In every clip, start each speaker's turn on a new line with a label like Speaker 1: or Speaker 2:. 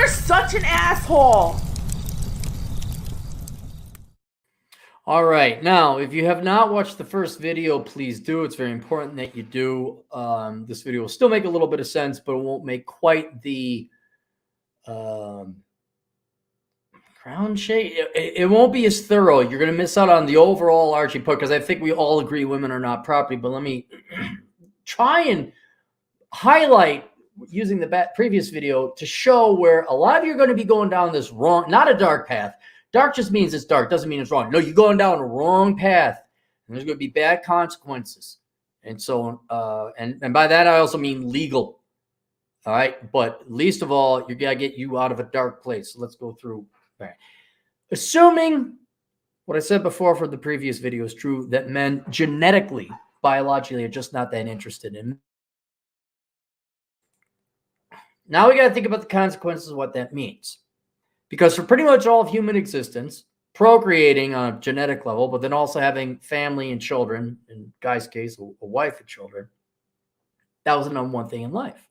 Speaker 1: are such an asshole.
Speaker 2: All right. Now, if you have not watched the first video, please do. It's very important that you do. This video will still make a little bit of sense, but it won't make quite the ground shake. It won't be as thorough. You're going to miss out on the overall arching point because I think we all agree women are not property. But let me try and highlight using the previous video to show where a lot of you are going to be going down this wrong, not a dark path. Dark just means it's dark, doesn't mean it's wrong. No, you're going down a wrong path, and there's going to be bad consequences. And so, and by that I also mean legal. All right, but least of all, you gotta get you out of a dark place. So let's go through. All right. Assuming what I said before for the previous video is true, that men genetically, biologically, are just not that interested in. Now we got to think about the consequences of what that means. Because for pretty much all of human existence, procreating on a genetic level, but then also having family and children, in Guy's case, a wife and children, that was the number one thing in life.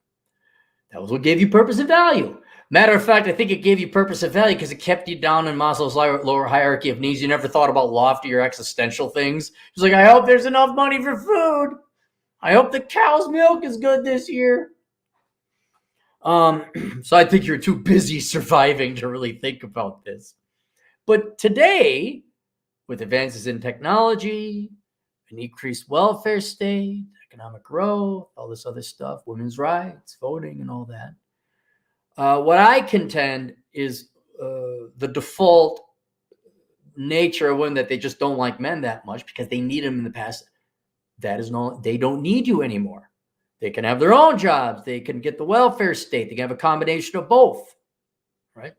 Speaker 2: That was what gave you purpose and value. Matter of fact, I think it gave you purpose and value because it kept you down in Maslow's lower hierarchy of needs. You never thought about loftier existential things. It's like, I hope there's enough money for food. I hope the cow's milk is good this year. So I think you're too busy surviving to really think about this. But today, with advances in technology, an increased welfare state, economic growth, all this other stuff, women's rights, voting, and all that, what I contend is the default nature of women that they just don't like men that much because they need them in the past. That is no, they don't need you anymore. They can have their own jobs. They can get the welfare state. They can have a combination of both, right?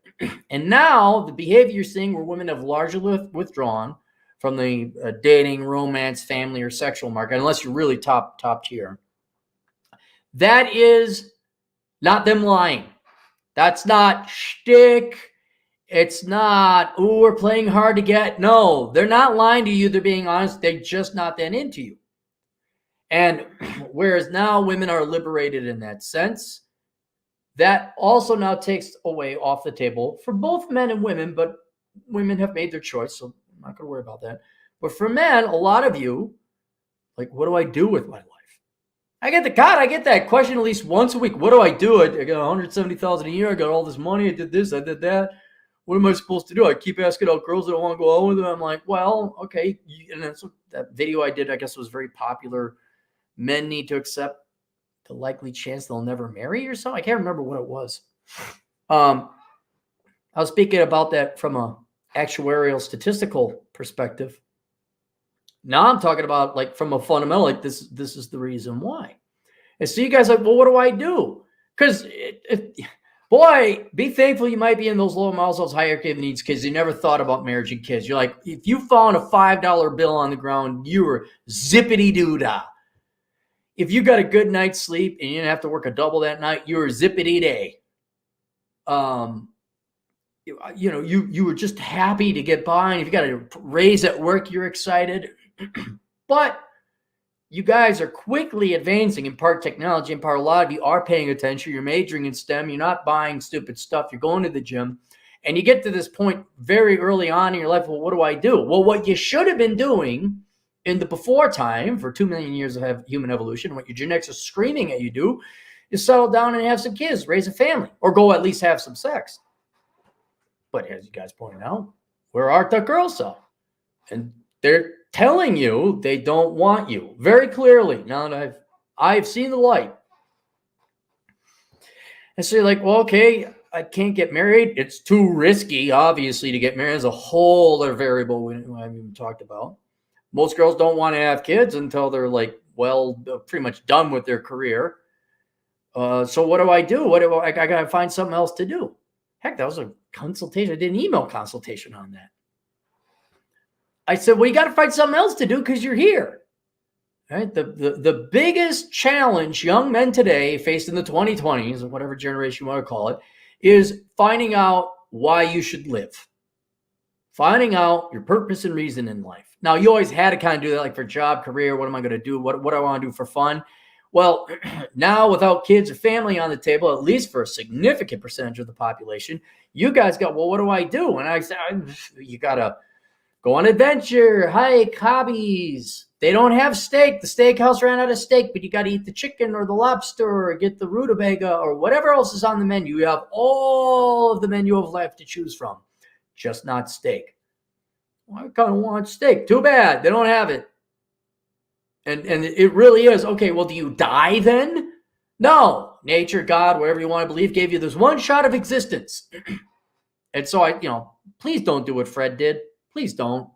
Speaker 2: And now the behavior you're seeing where women have largely withdrawn from the dating, romance, family, or sexual market, unless you're really top tier, that is not them lying. That's not shtick. It's not, oh, we're playing hard to get. No, they're not lying to you. They're being honest. They're just not that into you. And whereas now women are liberated in that sense, that also now takes away off the table for both men and women, but women have made their choice, so I'm not going to worry about that. But for men, a lot of you, like, what do I do with my life? I get that question at least once a week. What do I do? I got $170,000 a year. I got all this money. I did this. I did that. What am I supposed to do? I keep asking out girls that don't want to go out with them. I'm like, well, okay. And that's what that video I did, I guess, was very popular. Men need to accept the likely chance they'll never marry or something. I can't remember what it was. I was speaking about that from a actuarial statistical perspective. Now I'm talking about like from a fundamental, like this is the reason why. And so you guys are like, well, what do I do? Because boy, be thankful you might be in those lower Maslow's hierarchy of needs because you never thought about marriage and kids. You're like, if you found a $5 bill on the ground, you were zippity-doo-dah. If you got a good night's sleep and you didn't have to work a double that night, you were zippity-day. You were just happy to get by. And if you got a raise at work, you're excited. But you guys are quickly advancing in part technology, in part a lot of you are paying attention. You're majoring in STEM. You're not buying stupid stuff. You're going to the gym. And you get to this point very early on in your life, well, what do I do? Well, what you should have been doing in the before time for 2 million years of human evolution, what your genetics are screaming at you do, is settle down and have some kids, raise a family, or go at least have some sex. But as you guys pointed out, where art thou girls are? And they're telling you they don't want you very clearly. Now that I've seen the light. And so you're like, well, okay, I can't get married. It's too risky, obviously, to get married. There's a whole other variable we haven't even talked about. Most girls don't want to have kids until they're like, well, pretty much done with their career. So what do I do? I got to find something else to do. Heck, that was a consultation. I did an email consultation on that. I said, well, you got to find something else to do because you're here. Right? The biggest challenge young men today face in the 2020s, or whatever generation you want to call it, is finding out why you should live. Finding out your purpose and reason in life. Now, you always had to kind of do that, like for job, career, what am I going to do? What do I want to do for fun? Well, now without kids or family on the table, at least for a significant percentage of the population, you guys go, well, what do I do? And I said, you got to go on adventure, hike, hobbies. They don't have steak. The steakhouse ran out of steak, but you got to eat the chicken or the lobster or get the rutabaga or whatever else is on the menu. You have all of the menu of life to choose from, just not steak. Well, I kind of want steak. Too bad. They don't have it. And it really is, okay, well, do you die then? No. Nature, God, whatever you want to believe, gave you this one shot of existence. And so please don't do what Fred did. Please don't.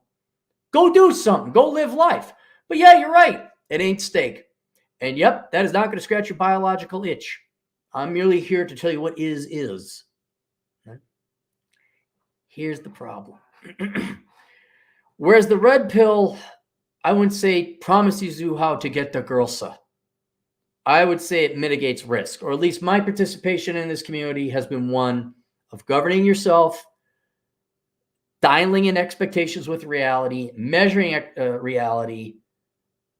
Speaker 2: Go do something. Go live life. But yeah, you're right. It ain't steak. And yep, that is not going to scratch your biological itch. I'm merely here to tell you what is. Right? Here's the problem. Whereas the red pill, I wouldn't say promises you how to get the girlsa. I would say it mitigates risk, or at least my participation in this community has been one of governing yourself, dialing in expectations with reality, measuring reality,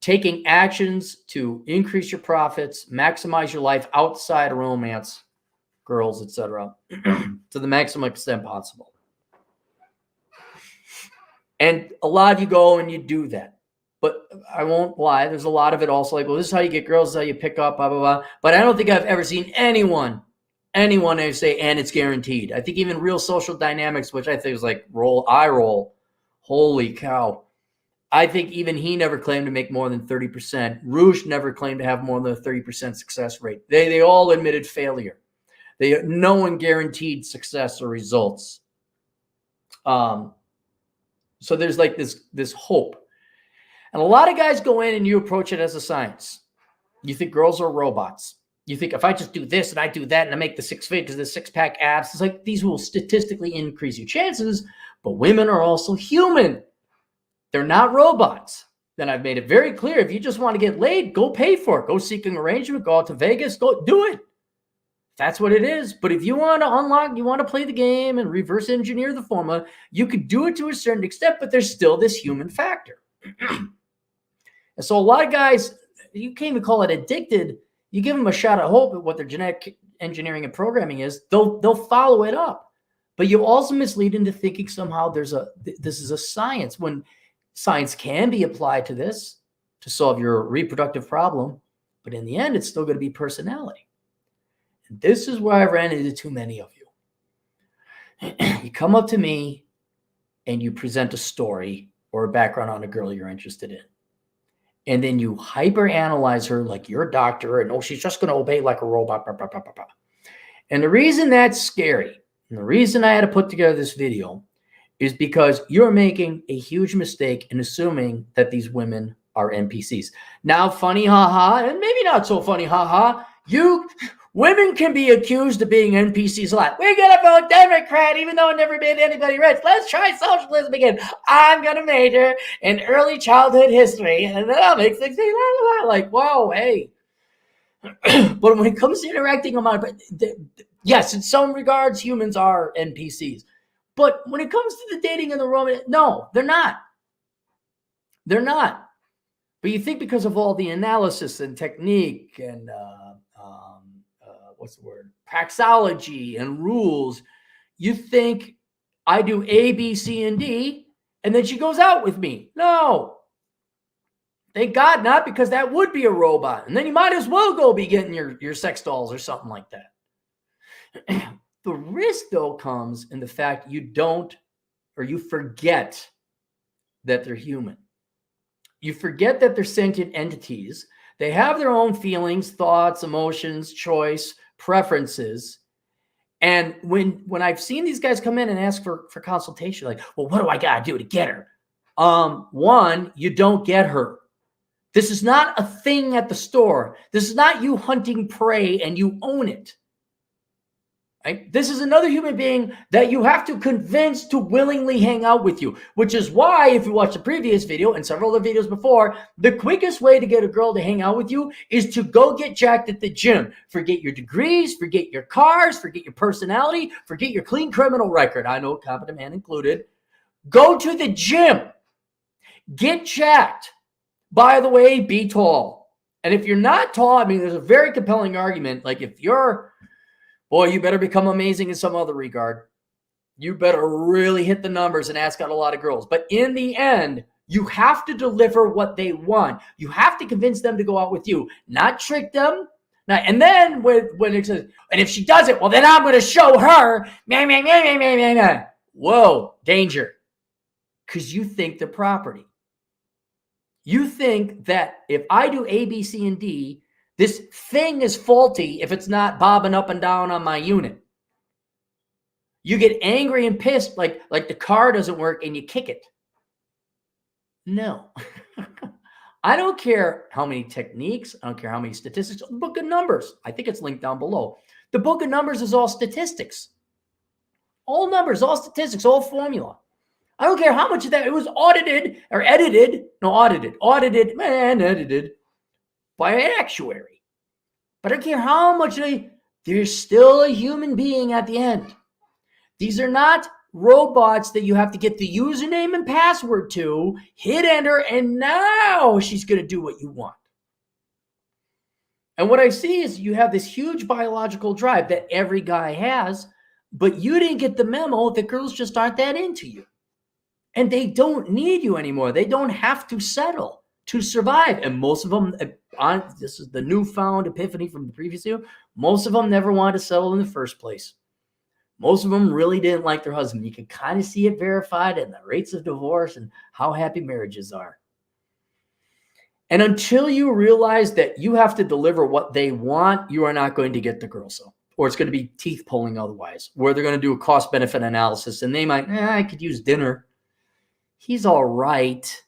Speaker 2: taking actions to increase your profits, maximize your life outside of romance, girls, etc., to the maximum extent possible. And a lot of you go and you do that. But I won't lie, there's a lot of it also like, well, this is how you get girls, this is how you pick up, blah, blah, blah. But I don't think I've ever seen anyone who say, and it's guaranteed. I think even Real Social Dynamics, which I think is like eye roll, holy cow. I think even he never claimed to make more than 30%. Roosh never claimed to have more than a 30% success rate. They all admitted failure. No one guaranteed success or results. So there's like this hope. And a lot of guys go in and you approach it as a science. You think girls are robots. You think if I just do this and I do that and I make the 6 figures, the six-pack abs, it's like these will statistically increase your chances, but women are also human. They're not robots. Then I've made it very clear, if you just want to get laid, go pay for it. Go seek an arrangement, go out to Vegas, go do it. That's what it is. But if you want to unlock, you want to play the game and reverse engineer the formula, you could do it to a certain extent, but there's still this human factor. And so a lot of guys, you can't even call it addicted. You give them a shot at hope at what their genetic engineering and programming is, they'll follow it up. But you also mislead into thinking somehow this is a science, when science can be applied to this to solve your reproductive problem. But in the end, it's still going to be personality. And this is where I've ran into too many of you. You come up to me and you present a story or a background on a girl you're interested in. And then you hyper-analyze her like you're a doctor and, oh, she's just going to obey like a robot. Blah, blah, blah, blah, blah. And the reason that's scary, and the reason I had to put together this video, is because you're making a huge mistake in assuming that these women are NPCs. Now, funny, haha, and maybe not so funny, haha, women can be accused of being NPCs a lot. We're going to vote Democrat, even though it never made anybody rich. Let's try socialism again. I'm going to major in early childhood history, and then I'll make 60. Like, whoa, hey. But when it comes to interacting on yes, in some regards, humans are NPCs. But when it comes to the dating and the romance, no, they're not. They're not. But you think because of all the analysis and technique and what's the word? Praxology and rules, you think I do A, B, C, and D, and then she goes out with me. No. Thank God not, because that would be a robot. And then you might as well go be getting your sex dolls or something like that. The risk, though, comes in the fact you forget that they're human. You forget that they're sentient entities. They have their own feelings, thoughts, emotions, choice, preferences. And when I've seen these guys come in and ask for consultation, like, well, what do I got to do to get her? One, you don't get her. This is not a thing at the store. This is not you hunting prey and you own it. Right? This is another human being that you have to convince to willingly hang out with you, which is why, if you watch the previous video and several other videos before, the quickest way to get a girl to hang out with you is to go get jacked at the gym. Forget your degrees, forget your cars, forget your personality, forget your clean criminal record. I know, competent man included. Go to the gym. Get jacked. By the way, be tall. And if you're not tall, I mean, there's a very compelling argument. Like if you're, boy, you better become amazing in some other regard. You better really hit the numbers and ask out a lot of girls. But in the end, you have to deliver what they want. You have to convince them to go out with you, not trick them. Now, and then when it says, and if she does it, well, then I'm going to show her. Whoa, danger. Because you think they're property. You think that if I do A, B, C, and D, this thing is faulty if it's not bobbing up and down on my unit. You get angry and pissed like the car doesn't work and you kick it. No. I don't care how many techniques. I don't care how many statistics. The book of numbers. I think it's linked down below. The book of numbers is all statistics. All numbers, all statistics, all formula. I don't care how much of that. It was audited or edited. No, audited by an actuary. But I don't care how much there's still a human being at the end. These are not robots that you have to get the username and password to, hit enter, and now she's going to do what you want. And what I see is you have this huge biological drive that every guy has, but you didn't get the memo that girls just aren't that into you. And they don't need you anymore. They don't have to settle to survive. And most of them, this is the newfound epiphany from the previous year, most of them never wanted to settle in the first place. Most of them really didn't like their husband. You can kind of see it verified in the rates of divorce and how happy marriages are. And until you realize that you have to deliver what they want, you are not going to get the girl. So, or it's going to be teeth pulling otherwise, where they're going to do a cost benefit analysis and they might, I could use dinner. He's all right.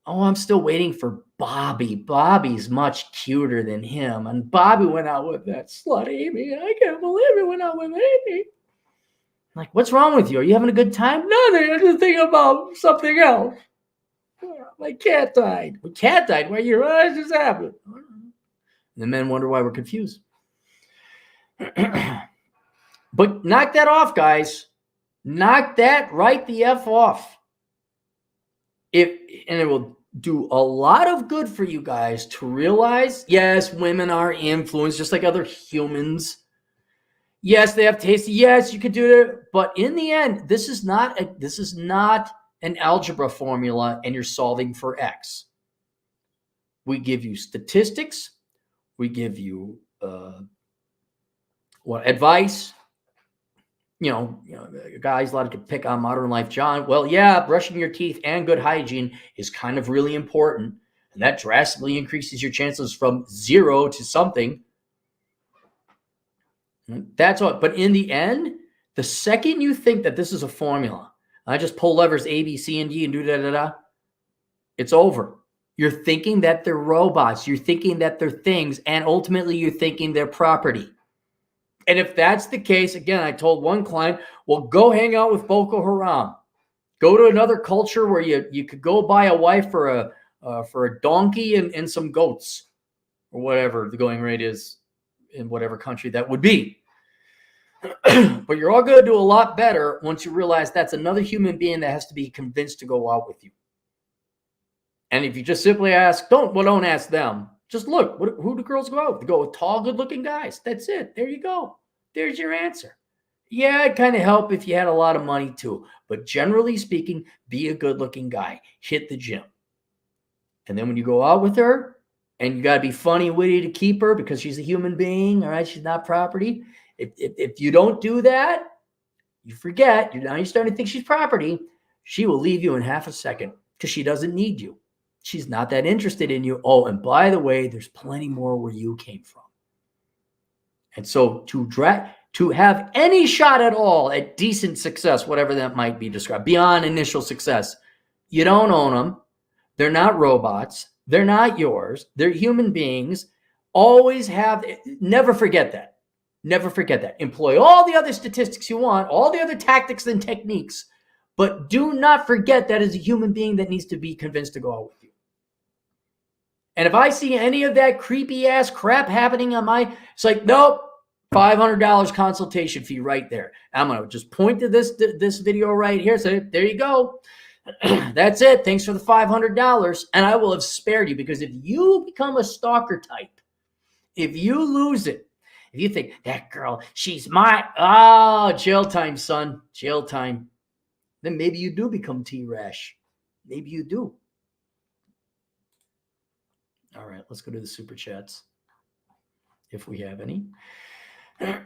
Speaker 2: Oh, I'm still waiting for Bobby. Bobby's much cuter than him. And Bobby went out with that slut Amy. I can't believe it went out with Amy. Like, what's wrong with you? Are you having a good time? Nothing. I'm just thinking about something else. My cat died. My cat died? Why your eyes just happened? And the men wonder why we're confused. But knock that off, guys. Knock that right the F off. And it will do a lot of good for you guys to realize, yes, women are influenced just like other humans. Yes, they have taste. Yes, you could do it. But in the end, this is not an algebra formula and you're solving for X. We give you statistics. We give you advice. You know, guys, a lot of pick on Modern Life John. Well, yeah, brushing your teeth and good hygiene is kind of really important. And that drastically increases your chances from 0 to something. That's what. But in the end, the second you think that this is a formula, I just pull levers A, B, C, and D and do da-da-da, it's over. You're thinking that they're robots. You're thinking that they're things. And ultimately, you're thinking they're property. And if that's the case, again, I told one client, well, go hang out with Boko Haram. Go to another culture where you could go buy a wife for a donkey and some goats or whatever the going rate is in whatever country that would be. But you're all going to do a lot better once you realize that's another human being that has to be convinced to go out with you. And if you just simply ask, don't ask them. Just look, who do girls go out with? They go with tall, good-looking guys. That's it. There you go. There's your answer. Yeah, it kind of help if you had a lot of money too. But generally speaking, be a good-looking guy. Hit the gym. And then when you go out with her, and you got to be funny, witty to keep her because she's a human being, all right? She's not property. If you don't do that, you forget. Now you're starting to think she's property. She will leave you in half a second because she doesn't need you. She's not that interested in you. Oh, and by the way, there's plenty more where you came from. And so to have any shot at all at decent success, whatever that might be described, beyond initial success, you don't own them. They're not robots. They're not yours. They're human beings. Never forget that. Never forget that. Employ all the other statistics you want, all the other tactics and techniques, but do not forget that is a human being that needs to be convinced to go out with you. And if I see any of that creepy ass crap happening it's like, nope, $500 consultation fee right there. I'm going to just point to this video right here. Say, there you go. That's it. Thanks for the $500. And I will have spared you, because if you become a stalker type, if you lose it, if you think that girl, she's my, jail time, son, jail time, then maybe you do become T-Rash. Maybe you do. All right, let's go to the super chats, if we have any. Let's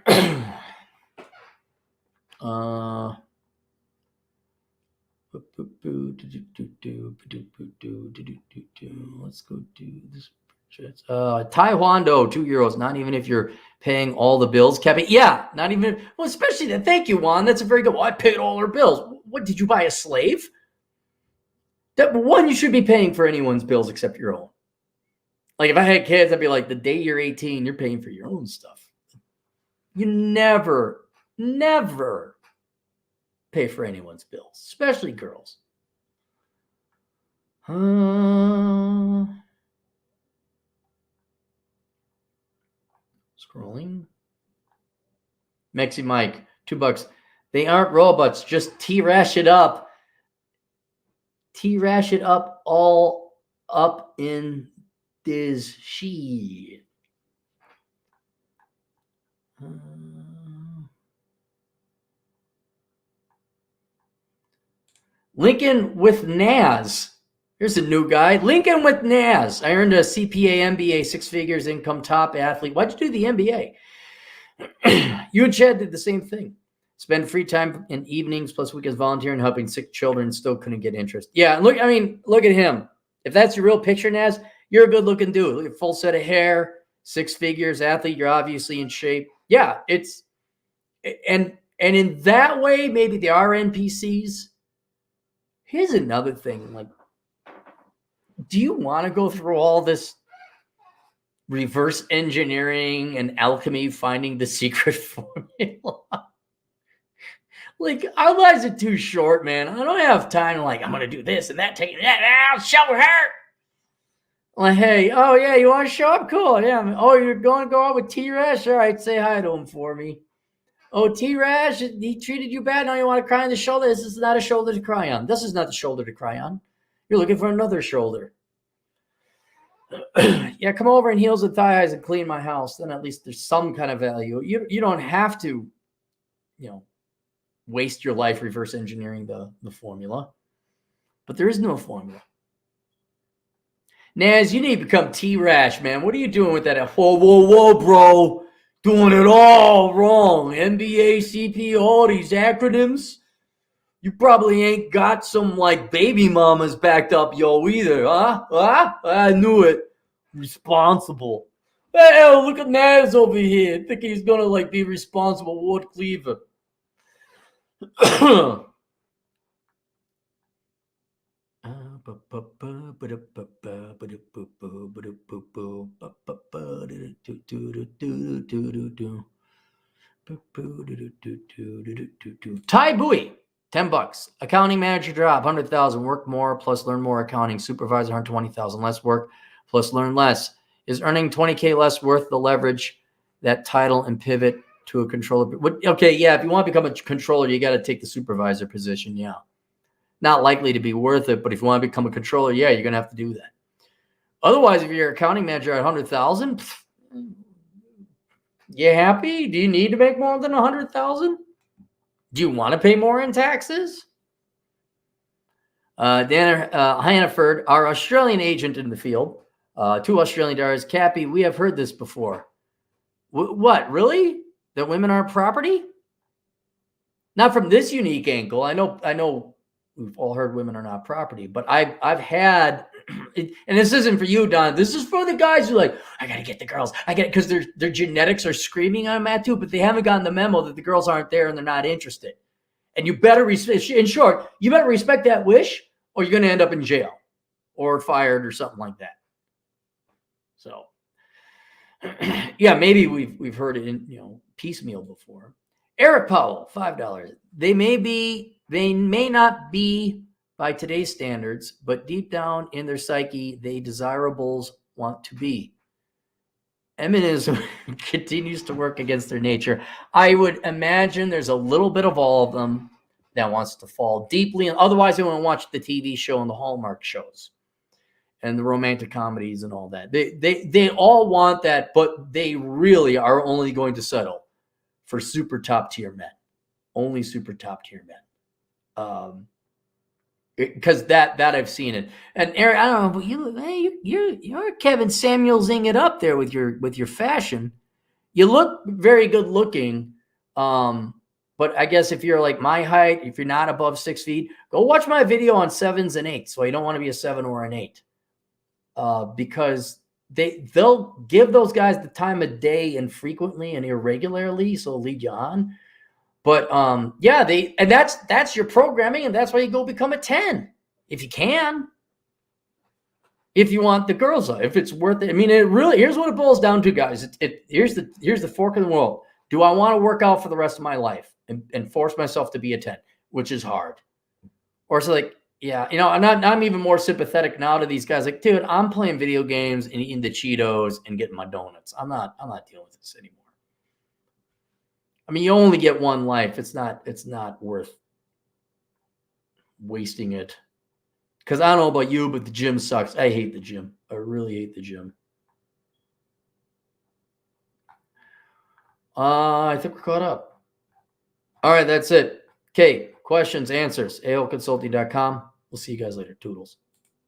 Speaker 2: go do this. Taekwondo, €2. Not even if you're paying all the bills, Kevin. Yeah, not even. Well, especially that. Thank you, Juan. That's a very good. Well, I paid all her bills. What, did you buy a slave? That one, you should be paying for anyone's bills except your own. Like if I had kids, I'd be like, the day you're 18, you're paying for your own stuff. You never pay for anyone's bills, especially girls. Scrolling. Mexi Mike, $2. They aren't robots. Just T-Rash it up. T-Rash it up all up in this shit. Lincoln with Naz. Here's a new guy. Lincoln with Naz. I earned a CPA, MBA, 6 figures, income, top athlete. Why'd you do the MBA? You and Chad did the same thing. Spend free time in evenings plus weekends volunteering, helping sick children. Still couldn't get interest. Yeah, look at him. If that's your real picture, Naz, you're a good-looking dude. Look at full set of hair, 6 figures, athlete. You're obviously in shape. Yeah, it's and in that way, maybe they are NPCs. Here's another thing. Like, do you want to go through all this reverse engineering and alchemy, finding the secret formula? Like, our lives are too short, man. I don't have time to, like, I'm going to do this and that, take that, I'll show her. Like, hey, oh, yeah, you want to show up? Cool, yeah. Oh, you're going to go out with T-Rash? All right, say hi to him for me. Oh, T-Rash, he treated you bad. Now you want to cry on the shoulder? This is not a shoulder to cry on. This is not the shoulder to cry on. You're looking for another shoulder. Yeah, come over in heels and thigh highs and clean my house. Then at least there's some kind of value. You don't have to, waste your life reverse engineering the formula. But there is no formula. Naz, you need to become T-Rash, man. What are you doing with that? Whoa, bro. Doing it all wrong. MBA, CP, all these acronyms. You probably ain't got some, like, baby mamas backed up yo either, huh? I knew it. Responsible. Hey, look at Naz over here. Thinking he's gonna, like, be responsible. Ward Cleaver. Ty Bowie, $10. Accounting manager job, 100,000. Work more plus learn more accounting. Supervisor, 120,000. Less work plus learn less. Is earning 20K less worth the leverage that title and pivot to a controller? Okay, yeah. If you want to become a controller, you got to take the supervisor position. Yeah, not likely to be worth it. But if you want to become a controller, yeah, you're gonna have to do that. Otherwise, if you're an accounting manager at 100,000, you happy? Do you need to make more than 100,000? Do you want to pay more in taxes? Dan Hannaford, our Australian agent in the field, $2 Australian. Cappy, we have heard this before. What, really? That women aren't property? Not from this unique angle. I know we've all heard women are not property, but I've had, and this isn't for you, Don. This is for the guys who are like, I got to get the girls. I get it because their genetics are screaming on that too, but they haven't gotten the memo that the girls aren't there and they're not interested. And you better, in short, you better respect that wish or you're going to end up in jail or fired or something like that. So, yeah, maybe we've heard it in, piecemeal before. Eric Powell, $5. They may not be by today's standards, but deep down in their psyche, they desirables want to be. Feminism continues to work against their nature. I would imagine there's a little bit of all of them, that wants to fall deeply, and otherwise they want to watch the TV show and the Hallmark shows and the romantic comedies and all that. They all want that, but they really are only going to settle for super top tier men, only super top tier men. Because that I've seen it. And Eric, I don't know, but you're Kevin Samuelsing it up there with your fashion. You look very good looking. But I guess if you're like my height, if you're not above 6 feet, go watch my video on 7s and 8s. So you don't want to be a 7 or an 8. Because they'll give those guys the time of day infrequently and irregularly, so it'll lead you on. But yeah, that's your programming, and that's why you go become a 10 if you can. If you want the girls, if it's worth it. I mean, it really, here's what it boils down to, guys. Here's the fork in the road. Do I want to work out for the rest of my life and force myself to be a 10, which is hard? Or it's like, yeah, I'm even more sympathetic now to these guys. Like, dude, I'm playing video games and eating the Cheetos and getting my donuts. I'm not dealing with this anymore. I mean, you only get one life. It's not worth wasting it. Because I don't know about you, but the gym sucks. I hate the gym. I really hate the gym. I think we're caught up. All right, that's it. Okay, questions, answers, aolconsulting.com. We'll see you guys later. Toodles.